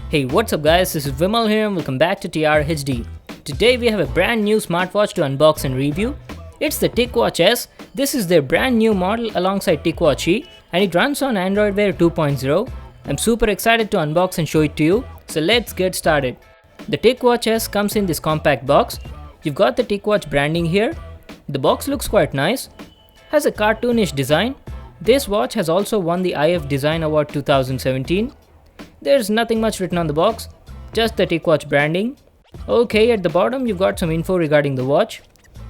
Hey, what's up guys, this is Vimal here and welcome back to TRHD. Today we have a brand new smartwatch to unbox and review. It's the TicWatch S. This is their brand new model alongside TicWatch E and it runs on Android Wear 2.0. I'm super excited to unbox and show it to you, so let's get started. The TicWatch S comes in this compact box. You've got the TicWatch branding here. The box looks quite nice, has a cartoonish design. This watch has also won the IF Design Award 2017. There's nothing much written on the box, just the TicWatch branding. Okay, at the bottom you've got some info regarding the watch.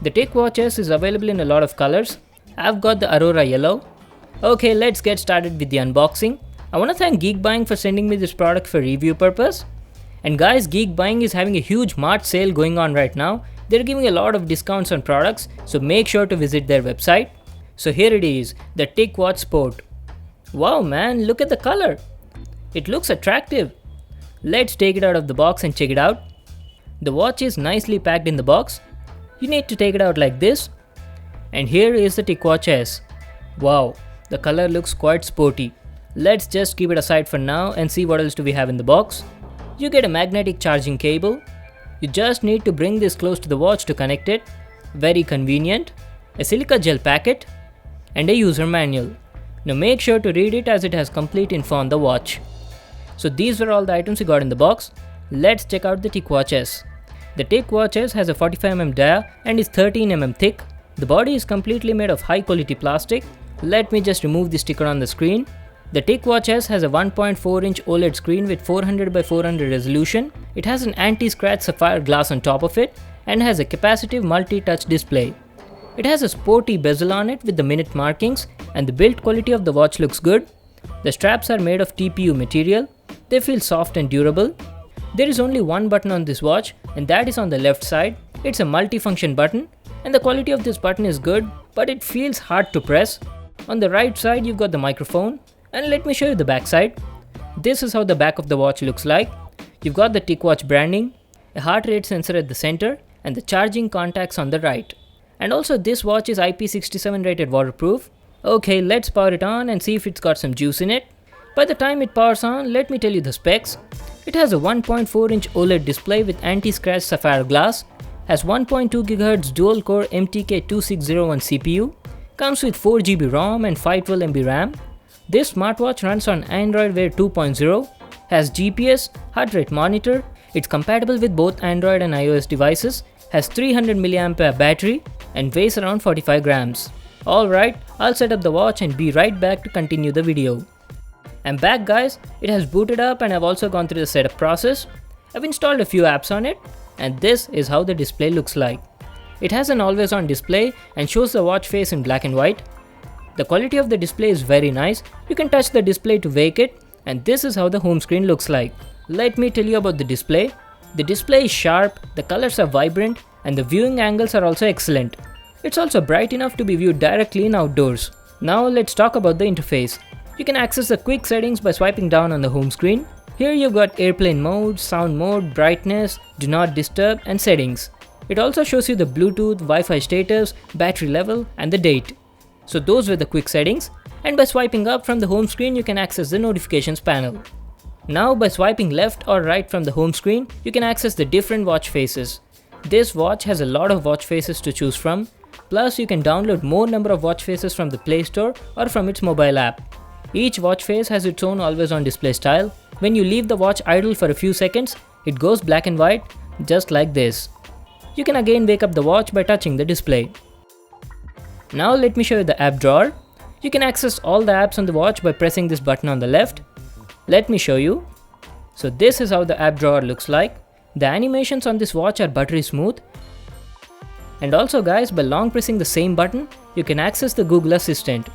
The TicWatch S is available in a lot of colors. I've got the Aurora Yellow. Okay, let's get started with the unboxing. I want to thank Geekbuying for sending me this product for review purpose. And guys, Geekbuying is having a huge March sale going on right now. They're giving a lot of discounts on products, so make sure to visit their website. So here it is, the TicWatch Sport. Wow man, look at the color. It looks attractive. Let's take it out of the box and check it out. The watch is nicely packed in the box. You need to take it out like this. And here is the TicWatch S. Wow, the color looks quite sporty. Let's just keep it aside for now and see what else do we have in the box. You get a magnetic charging cable. You just need to bring this close to the watch to connect it. Very convenient. A silica gel packet and a user manual. Now make sure to read it as it has complete info on the watch. So these were all the items we got in the box. Let's check out the TicWatch S. The TicWatch S has a 45mm dia and is 13mm thick. The body is completely made of high quality plastic. Let me just remove the sticker on the screen. The TicWatch S has a 1.4-inch OLED screen with 400x400 resolution. It has an anti-scratch sapphire glass on top of it and has a capacitive multi-touch display. It has a sporty bezel on it with the minute markings and the build quality of the watch looks good. The straps are made of TPU material. They feel soft and durable. There is only one button on this watch and that is on the left side. It's a multi-function button and the quality of this button is good, but it feels hard to press. On the right side you've got the microphone and let me show you the back side. This is how the back of the watch looks like. You've got the TicWatch branding, a heart rate sensor at the center and the charging contacts on the right. And also this watch is IP67 rated waterproof. Okay, let's power it on and see if it's got some juice in it. By the time it powers on, let me tell you the specs. It has a 1.4-inch OLED display with anti-scratch sapphire glass, has 1.2 GHz dual-core MTK2601 CPU, comes with 4GB ROM and 512MB RAM. This smartwatch runs on Android Wear 2.0, has GPS, heart rate monitor, it's compatible with both Android and iOS devices, has 300 mAh battery and weighs around 45 grams. Alright, I'll set up the watch and be right back to continue the video. I'm back guys, it has booted up and I've also gone through the setup process. I've installed a few apps on it and this is how the display looks like. It has an always on display and shows the watch face in black and white. The quality of the display is very nice. You can touch the display to wake it and this is how the home screen looks like. Let me tell you about the display. The display is sharp, the colors are vibrant and the viewing angles are also excellent. It's also bright enough to be viewed directly in outdoors. Now let's talk about the interface. You can access the quick settings by swiping down on the home screen. Here you've got airplane mode, sound mode, brightness, do not disturb and settings. It also shows you the Bluetooth, Wi-Fi status, battery level and the date. So those were the quick settings, and by swiping up from the home screen you can access the notifications panel. Now by swiping left or right from the home screen you can access the different watch faces. This watch has a lot of watch faces to choose from. Plus you can download more number of watch faces from the Play Store or from its mobile app. Each watch face has its own always on display style. When you leave the watch idle for a few seconds, it goes black and white just like this. You can again wake up the watch by touching the display. Now let me show you the app drawer. You can access all the apps on the watch by pressing this button on the left. Let me show you. So this is how the app drawer looks like. The animations on this watch are buttery smooth. And also guys, by long pressing the same button, you can access the Google Assistant.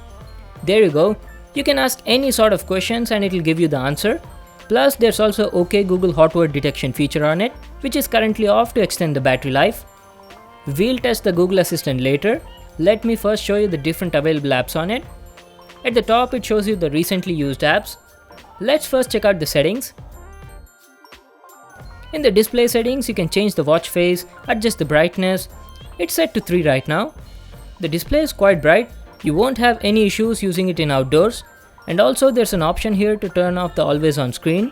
There you go. You can ask any sort of questions and it will give you the answer. Plus there's also OK Google hot word detection feature on it, which is currently off to extend the battery life. We'll test the Google Assistant later. Let me first show you the different available apps on it. At the top it shows you the recently used apps. Let's first check out the settings. In the display settings you can change the watch face, adjust the brightness. It's set to 3 right now. The display is quite bright. You won't have any issues using it in outdoors. And also there's an option here to turn off the always on screen.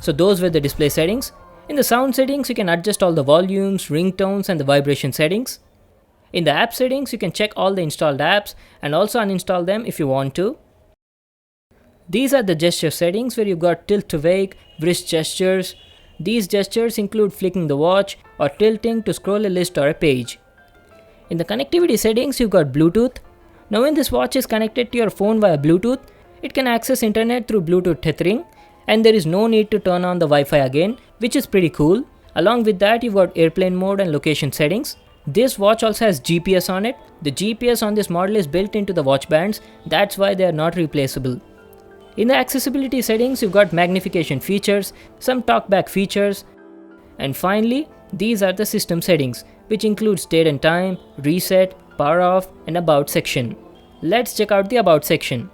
So those were the display settings. In the sound settings, you can adjust all the volumes, ringtones and the vibration settings. In the app settings, you can check all the installed apps and also uninstall them if you want to. These are the gesture settings where you've got tilt to wake, wrist gestures. These gestures include flicking the watch or tilting to scroll a list or a page. In the connectivity settings, you've got Bluetooth. Now when this watch is connected to your phone via Bluetooth, it can access internet through Bluetooth tethering, and there is no need to turn on the Wi-Fi again, which is pretty cool. Along with that, you've got airplane mode and location settings. This watch also has GPS on it. The GPS on this model is built into the watch bands, that's why they are not replaceable. In the accessibility settings, you've got magnification features, some talkback features, and finally, these are the system settings, which includes date and time, reset, power off, and about section. Let's check out the about section.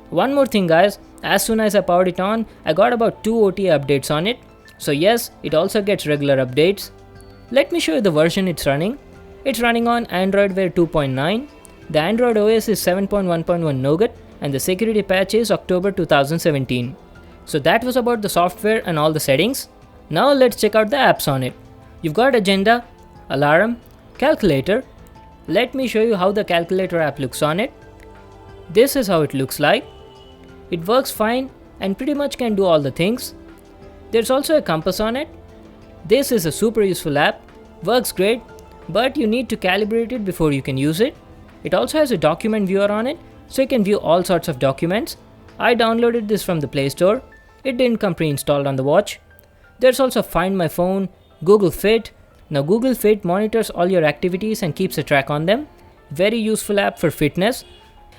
One more thing guys, as soon as I powered it on, I got about 2 OTA updates on it. So yes, it also gets regular updates. Let me show you the version it's running. It's running on Android Wear 2.9. The Android OS is 7.1.1 Nougat and the security patch is October 2017. So that was about the software and all the settings. Now let's check out the apps on it. You've got Agenda, Alarm, Calculator. Let me show you how the Calculator app looks on it. This is how it looks like. It works fine and pretty much can do all the things. There's also a compass on it. This is a super useful app, works great, but you need to calibrate it before you can use it. It also has a document viewer on it, so you can view all sorts of documents. I downloaded this from the Play Store. It didn't come pre-installed on the watch. There's also Find My Phone, Google Fit. Now Google Fit monitors all your activities and keeps a track on them. Very useful app for fitness.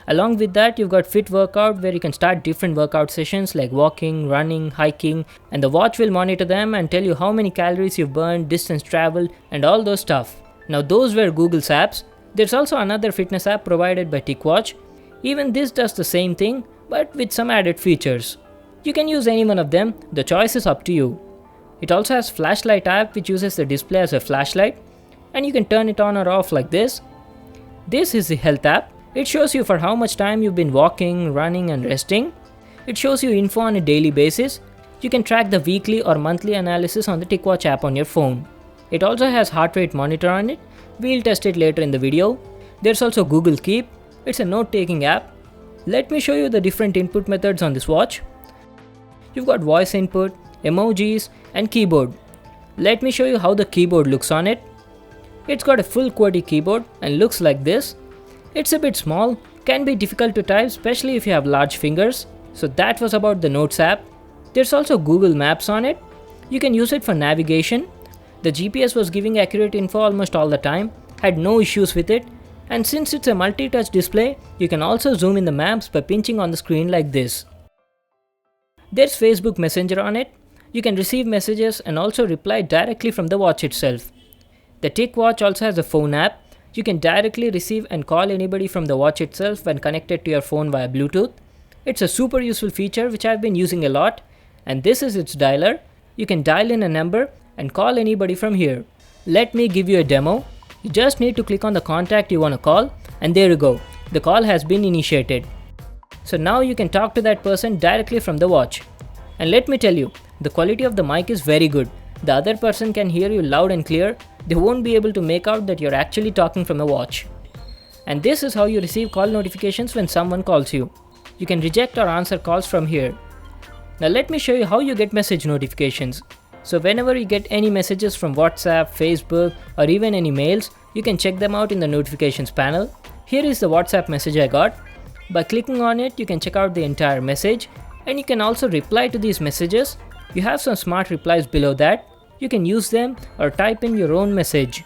Along with that, you've got Fit Workout where you can start different workout sessions like walking, running, hiking, and the watch will monitor them and tell you how many calories you've burned, distance traveled, and all those stuff. Now those were Google's apps. There's also another fitness app provided by TicWatch. Even this does the same thing, but with some added features. You can use any one of them, the choice is up to you. It also has Flashlight app which uses the display as a flashlight, and you can turn it on or off like this. This is the Health app. It shows you for how much time you've been walking, running and resting. It shows you info on a daily basis. You can track the weekly or monthly analysis on the TicWatch app on your phone. It also has heart rate monitor on it. We'll test it later in the video. There's also Google Keep. It's a note-taking app. Let me show you the different input methods on this watch. You've got voice input, emojis and keyboard. Let me show you how the keyboard looks on it. It's got a full QWERTY keyboard and looks like this. It's a bit small, can be difficult to type especially if you have large fingers. So that was about the Notes app. There's also Google Maps on it. You can use it for navigation. The GPS was giving accurate info almost all the time, had no issues with it. And since it's a multi-touch display, you can also zoom in the maps by pinching on the screen like this. There's Facebook Messenger on it. You can receive messages and also reply directly from the watch itself. The TicWatch also has a phone app. You can directly receive and call anybody from the watch itself when connected to your phone via Bluetooth. It's a super useful feature which I've been using a lot, and this is its dialer. You can dial in a number and call anybody from here. Let me give you a demo. You just need to click on the contact you want to call, and there you go. The call has been initiated. So now you can talk to that person directly from the watch. And let me tell you, the quality of the mic is very good. The other person can hear you loud and clear. They won't be able to make out that you're actually talking from the watch. And this is how you receive call notifications when someone calls you. You can reject or answer calls from here. Now let me show you how you get message notifications. So whenever you get any messages from WhatsApp, Facebook or even any mails, you can check them out in the notifications panel. Here is the WhatsApp message I got. By clicking on it, you can check out the entire message, and you can also reply to these messages. You have some smart replies below that. You can use them or type in your own message.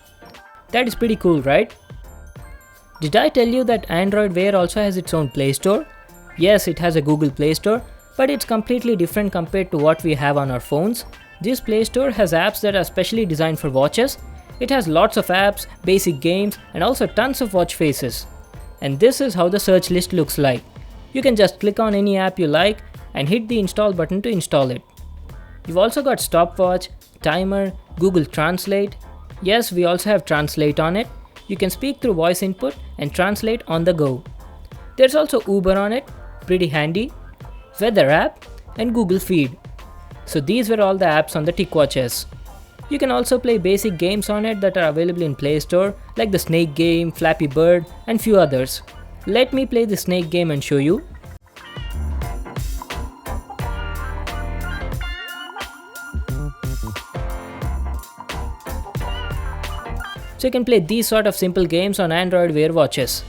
That is pretty cool, right? Did I tell you that Android Wear also has its own Play Store? Yes, it has a Google Play Store, but it's completely different compared to what we have on our phones. This Play Store has apps that are specially designed for watches. It has lots of apps, basic games, and also tons of watch faces. And this is how the search list looks like. You can just click on any app you like and hit the install button to install it. You've also got stopwatch, timer, Google Translate. Yes, we also have Translate on it. You can speak through voice input and translate on the go. There's also Uber on it, pretty handy, Weather app, and Google Feed. So these were all the apps on the TicWatch S. You can also play basic games on it that are available in Play Store, like the Snake game, Flappy Bird, and few others. Let me play the Snake game and show you. So you can play these sort of simple games on Android Wear watches.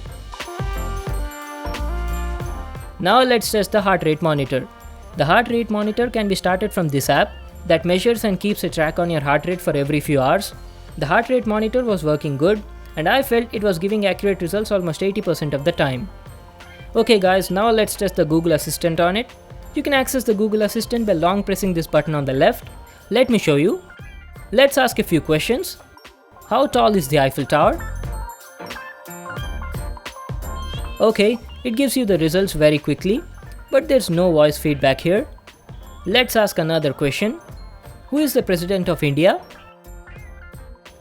Now let's test the heart rate monitor. The heart rate monitor can be started from this app that measures and keeps a track on your heart rate for every few hours. The heart rate monitor was working good and I felt it was giving accurate results almost 80% of the time. Okay guys, now let's test the Google Assistant on it. You can access the Google Assistant by long pressing this button on the left. Let me show you. Let's ask a few questions. How tall is the Eiffel Tower? Okay, it gives you the results very quickly, but there's no voice feedback here. Let's ask another question. Who is the President of India?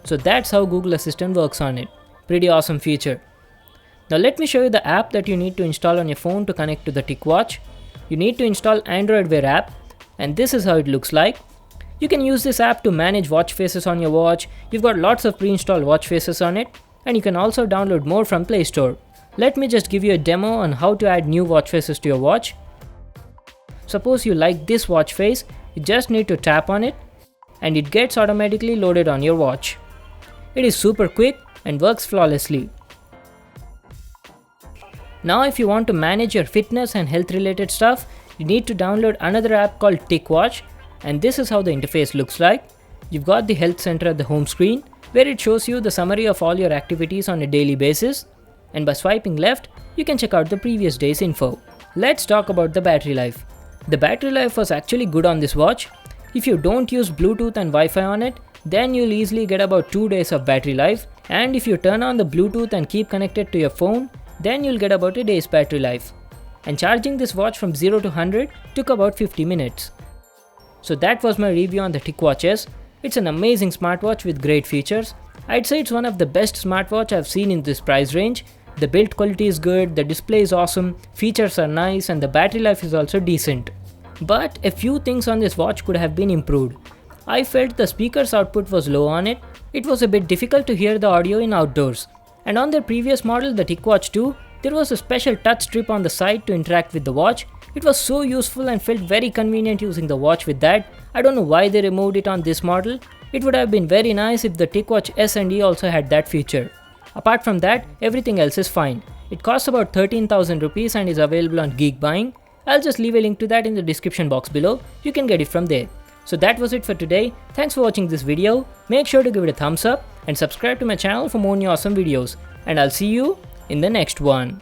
So that's how Google Assistant works on it. Pretty awesome feature. Now let me show you the app that you need to install on your phone to connect to the TicWatch. You need to install Android Wear app, and this is how it looks like. You can use this app to manage watch faces on your watch. You've got lots of pre-installed watch faces on it, and you can also download more from Play Store. Let me just give you a demo on how to add new watch faces to your watch. Suppose you like this watch face, you just need to tap on it and it gets automatically loaded on your watch. It is super quick and works flawlessly. Now if you want to manage your fitness and health related stuff, you need to download another app called TicWatch, and this is how the interface looks like. You've got the health center at the home screen where it shows you the summary of all your activities on a daily basis, and by swiping left you can check out the previous day's info. Let's talk about the battery life. The battery life was actually good on this watch. If you don't use Bluetooth and Wi-Fi on it, then you'll easily get about 2 days of battery life, and if you turn on the Bluetooth and keep connected to your phone, then you'll get about a day's battery life. And charging this watch from 0 to 100 took about 50 minutes. So that was my review on the TicWatch S. It's an amazing smartwatch with great features. I'd say it's one of the best smartwatch I've seen in this price range. The build quality is good, the display is awesome, features are nice, and the battery life is also decent. But a few things on this watch could have been improved. I felt the speaker's output was low on it. It was a bit difficult to hear the audio in outdoors. And on their previous model, the TicWatch 2, there was a special touch strip on the side to interact with the watch. It was so useful and felt very convenient using the watch with that. I don't know why they removed it on this model. It would have been very nice if the TicWatch S and E also had that feature. Apart from that, everything else is fine. It costs about 13,000 rupees and is available on Geek Buying. I'll just leave a link to that in the description box below. You can get it from there. So that was it for today. Thanks for watching this video. Make sure to give it a thumbs up and subscribe to my channel for more new awesome videos. And I'll see you in the next one.